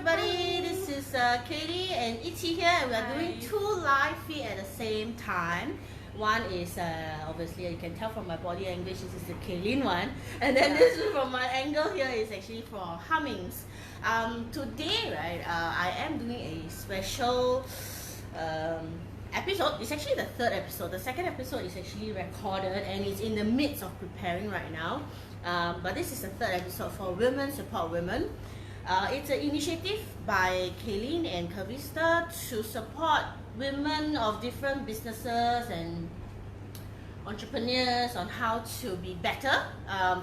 everybody, this is Katie and Ichi here, and we are doing two live feeds at the same time. One is obviously you can tell from my body language, this is the Kaylin one, and then this is from my angle here is actually for Hummings. Today, right, I am doing a special episode. It's actually the third episode. The second episode is actually recorded and it's in the midst of preparing right now. But this is the third episode for Women Support Women. It's an initiative by Kaylin and Kavista to support women of different businesses and entrepreneurs on how to be better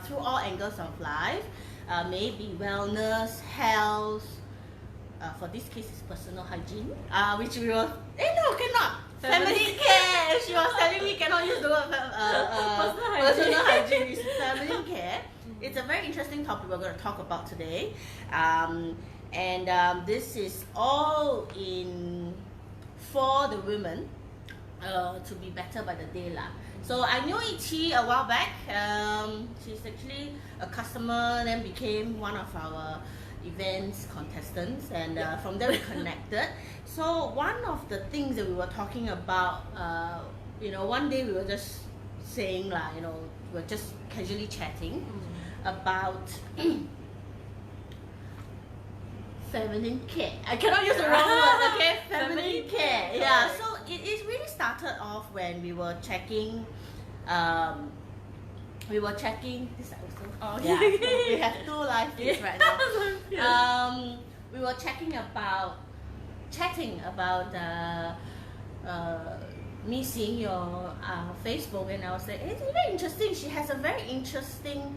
through all angles of life. Maybe wellness, health, for this case it's personal hygiene, which we will, no, cannot, family care. She was telling me cannot use the word personal hygiene, it's family care. It's a very interesting topic we're going to talk about today, and this is all in for the women to be better by the day lah. So I knew Ichi a while back. She's actually a customer, then became one of our events contestants, and from there we connected. So one of the things that we were talking about, one day we were just saying lah, we were just casually chatting about feminine care. I cannot use the wrong word, okay? Feminine care. Yeah, so it really started off when we were checking this episode. Oh, yeah. We have two live feeds right now. We were chatting about me seeing your Facebook, and I was like, it's very interesting. She has a very interesting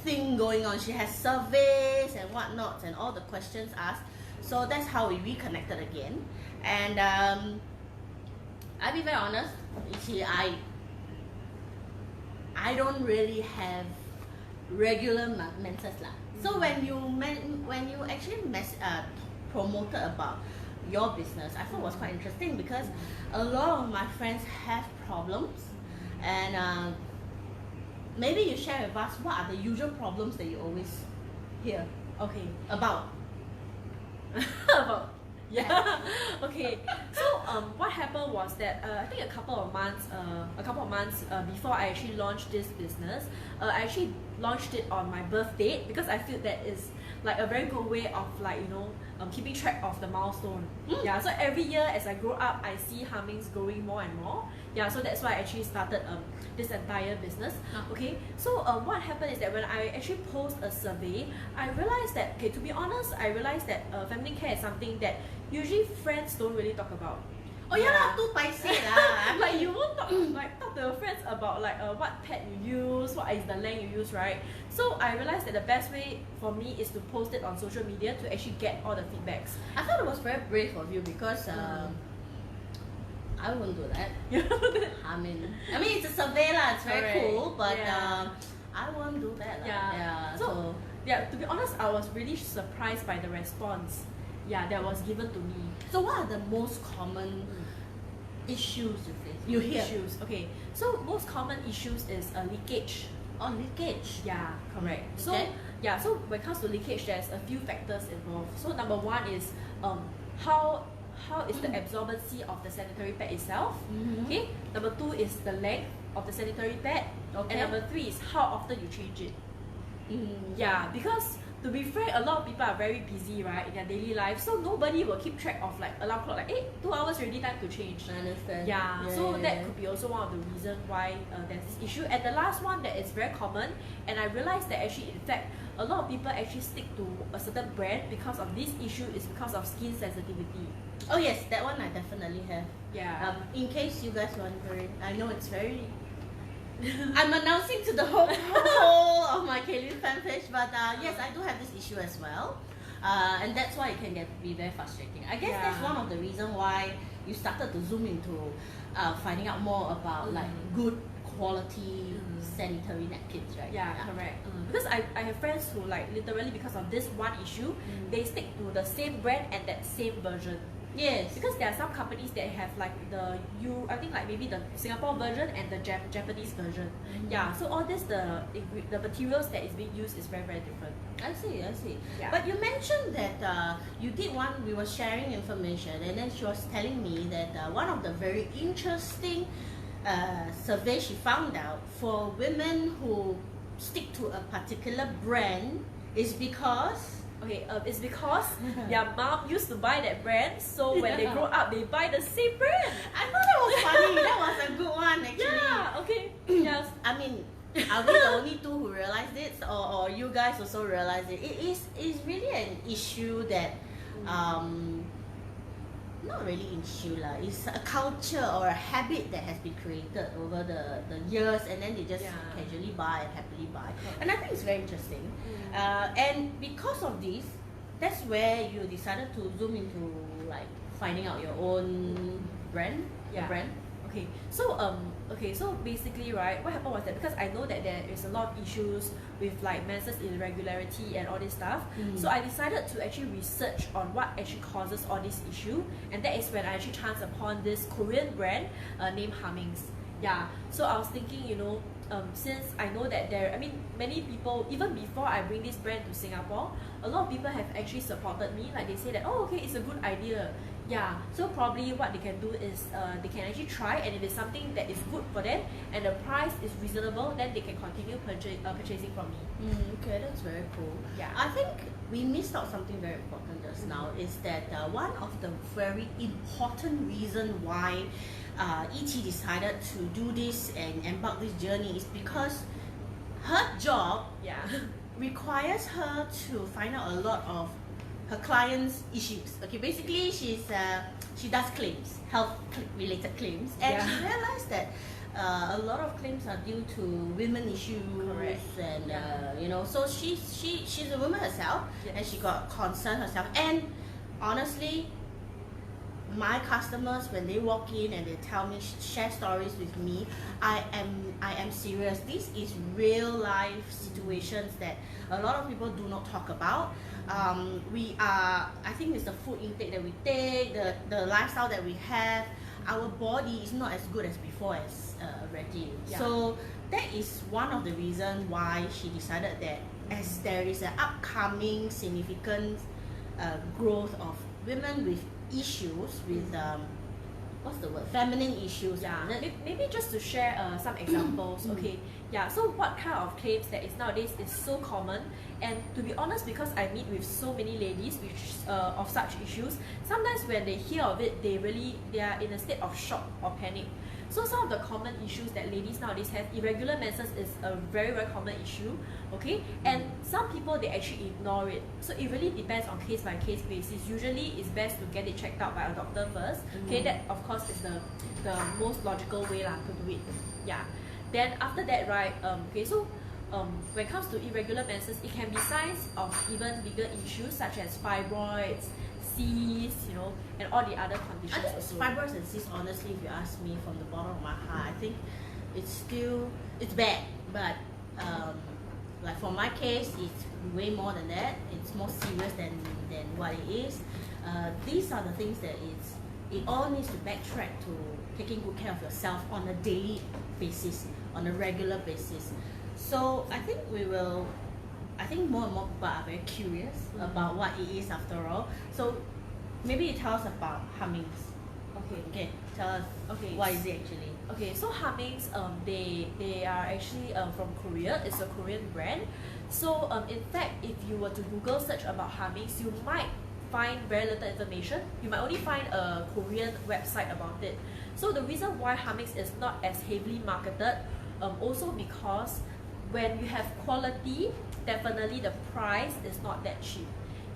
thing going on. She has surveys and whatnot and all the questions asked. So that's how we reconnected again. And I'll be very honest, I don't really have regular menses lah. So when you actually promoted about your business, I thought it was quite interesting because a lot of my friends have problems, and maybe you share with us what are the usual problems that you always hear about. Yeah. Okay. So what happened was that I think a couple of months before I actually launched this business, I actually launched it on my birth date because I feel that is like a very good way of keeping track of the milestone. Yeah. So every year as I grow up, I see Hummings growing more and more. Yeah. So that's why I actually started this entire business. Okay. So what happened is that when I actually post a survey, I realized that to be honest, I realized that feminine care is something that usually friends don't really talk about. Oh yeah lah, too paiseh lah. Like you won't talk to your friends about what pad you use, what is the length you use, right? So I realized that the best way for me is to post it on social media to actually get all the feedbacks. I thought it was very brave of you because I wouldn't do that. I mean it's a survey lah, it's very cool, but I won't do that lah. So to be honest, I was really surprised by the response that was given to me. So what are the most common issues you hear? Okay, so most common issues is leakage. Oh, leakage. Yeah, correct. Okay. So when it comes to leakage, there's a few factors involved. So number one is how is the absorbency of the sanitary pad itself. Okay. Number two is the length of the sanitary pad. And number three is how often you change it. Yeah, because to be frank, a lot of people are very busy, right, in their daily life, so nobody will keep track of alarm clock, 2 hours already, time to change. I understand. That could be also one of the reasons why there's this issue. And the last one that is very common, and I realized that actually in fact a lot of people actually stick to a certain brand because of this issue is because of skin sensitivity. Oh yes, that one I definitely have. Yeah. In case you guys wondering, I know it's very I'm announcing to the whole of my Kaylin fan page, but yes, I do have this issue as well, and that's why it can be very frustrating. I guess that's one of the reasons why you started to zoom into finding out more about good quality sanitary napkins, right? Yeah, correct. Because I have friends who literally because of this one issue, they stick to the same brand and that same version. Yes. Because there are some companies that have like I think like maybe the Singapore version and the Japanese version. Yeah, so all this the materials that is being used is very, very different. I see. Yeah. But you mentioned that you did one. We were sharing information, and then she was telling me that one of the very interesting survey she found out for women who stick to a particular brand is because. Okay, it's because their mom used to buy that brand, so when they grow up, they buy the same brand. I thought that was funny. That was a good one, actually. Yeah, okay. Yes. I mean, are we the only two who realized it, or you guys also realized it? It's really an issue that, not really issue lah. It's a culture or a habit that has been created over the years, and then they just casually buy and happily buy. And I think it's very interesting. And because of this, that's where you decided to zoom into like finding out your own brand. Brand. Okay, so basically, right, what happened was that because I know that there is a lot of issues with like menses irregularity and all this stuff, so I decided to actually research on what actually causes all this issue, and that is when I actually chanced upon this Korean brand named Hummings. Yeah, so I was thinking, since I know that many people, even before I bring this brand to Singapore, a lot of people have actually supported me. Like they say that, oh, okay, it's a good idea. Yeah, so probably what they can do is they can actually try, and if it's something that is good for them and the price is reasonable, then they can continue purchasing from me. Okay, that's very cool. Yeah. I think we missed out something very important just now is that one of the very important reason why ET decided to do this and embark this journey is because her job requires her to find out a lot of her clients' issues. Okay, basically she does claims, health related claims, and she realized that a lot of claims are due to women issues. Correct. And so she's a woman herself, and she got concerned herself. And honestly, my customers, when they walk in and they tell me, share stories with me, I am serious. This is real life situations that a lot of people do not talk about. I think it's the food intake that we take, the lifestyle that we have. Our body is not as good as before as already. So that is one of the reasons why she decided that as there is an upcoming significant growth of women with issues with what's the word, feminine issues. Maybe just to share some examples. Okay, so what kind of claims that is nowadays is so common, and to be honest, because I meet with so many ladies which of such issues, sometimes when they hear of it, they are in a state of shock or panic. So some of the common issues that ladies nowadays have, irregular menses is a very, very common issue, okay? And some people, they actually ignore it. So it really depends on case by case basis. Usually it's best to get it checked out by a doctor first. Okay, that of course is the most logical way to do it. Yeah. Then after that, right, when it comes to irregular menses, it can be signs of even bigger issues such as fibroids, cysts, and all the other conditions. I think fibroids and cysts, honestly, if you ask me from the bottom of my heart, I think it's bad, but like for my case, it's way more than that. It's more serious than what it is. These are the things that it all needs to backtrack to taking good care of yourself on a daily basis, on a regular basis. So I think more and more people are very curious about what it is after all. So maybe you tell us about Hummings. Okay, tell us. Okay, what is it actually? Okay, so Hummings, they are actually from Korea. It's a Korean brand. So in fact, if you were to Google search about Hummings, you might find very little information. You might only find a Korean website about it. So the reason why Hummings is not as heavily marketed, also because when you have quality, definitely the price is not that cheap.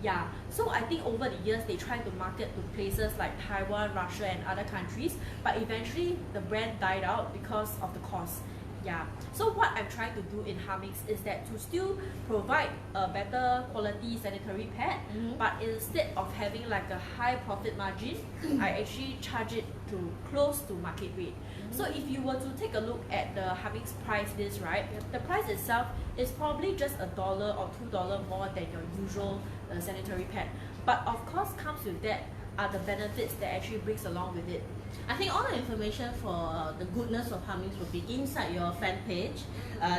Yeah, so I think over the years they try to market to places like Taiwan, Russia and other countries, but eventually the brand died out because of the cost. Yeah, so what I'm trying to do in Hummings is that to still provide a better quality sanitary pad, but instead of having like a high profit margin, I actually charge it to close to market rate. So if you were to take a look at the Hummings price list, right, the price itself is probably just $1 or $2 more than your usual sanitary pad. But of course comes with that are the benefits that actually brings along with it. I think all the information for the goodness of Hummings will be inside your fan page.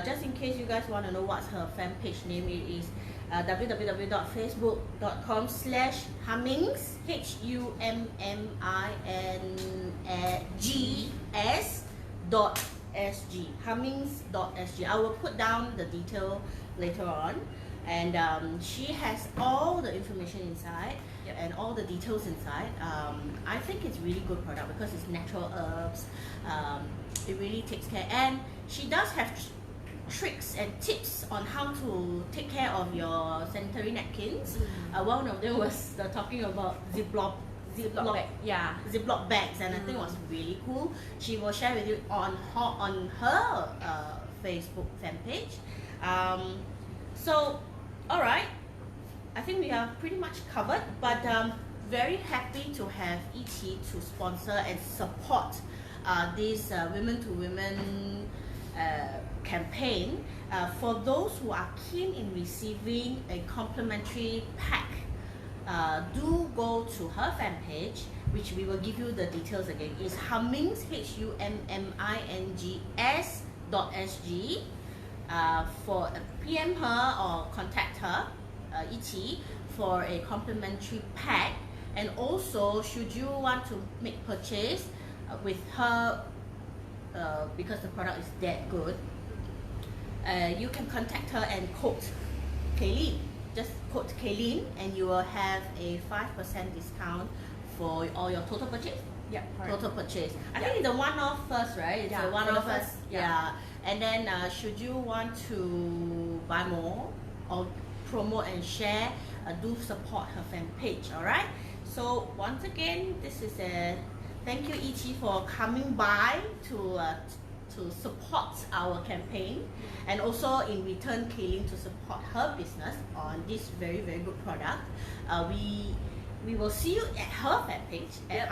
Just in case you guys want to know what's her fan page name, it is www.facebook.com/Hummings HUMMINGS.SG Hummings.SG. I will put down the detail later on, and she has all the information inside. Yep. And all the details inside. I think it's really good product because it's natural herbs. It really takes care, and she does have tricks and tips on how to take care of your sanitary napkins. One of them was talking about Ziploc bag. Yeah. Ziploc bags, and I think it was really cool. She will share with you on her Facebook fan page. So, all right. I think we are pretty much covered, but very happy to have ET to sponsor and support this women to women campaign. For those who are keen in receiving a complimentary pack, do go to her fan page, which we will give you the details again. It's Hummings HUMMINGS.SG. For PM her or contact her, ET, for a complimentary pack. And also, should you want to make purchase with her, because the product is that good, you can contact her and quote Kayleen. Just quote Kayleen, and you will have a 5% discount for all your total purchase. Yeah, total purchase. I think it's a one-off first, right? It's a one-off first. Yeah. And then should you want to buy more or promote and share, do support her fan page. All right. So once again, this is a thank you, ET, for coming by to support our campaign, and also in return, Kayleen to support her business on this very good product. We will see you at her fan page at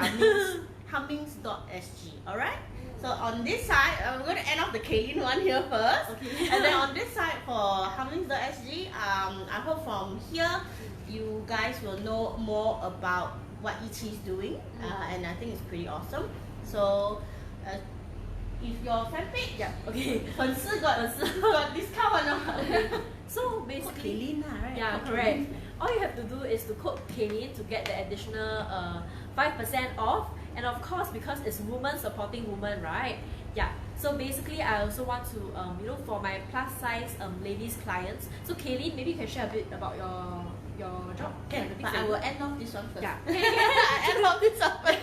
Hummings.SG. All right. So on this side, we're going to end off the Kayleen one here first. Okay. And then on this side for Hummings.SG, I hope from here you guys will know more about what ET is doing, and I think it's pretty awesome. So if your fan page,粉丝 got discount or not? So basically, Kayleen, right? Yeah, correct. All you have to do is to code Kayleen to get the additional 5% off. And of course, because it's woman supporting woman, right? Yeah. So basically, I also want to, for my plus size ladies clients. So Kayleen, maybe you can share a bit about your job. Okay, but I will end off this one first. Yeah. I end off this one first.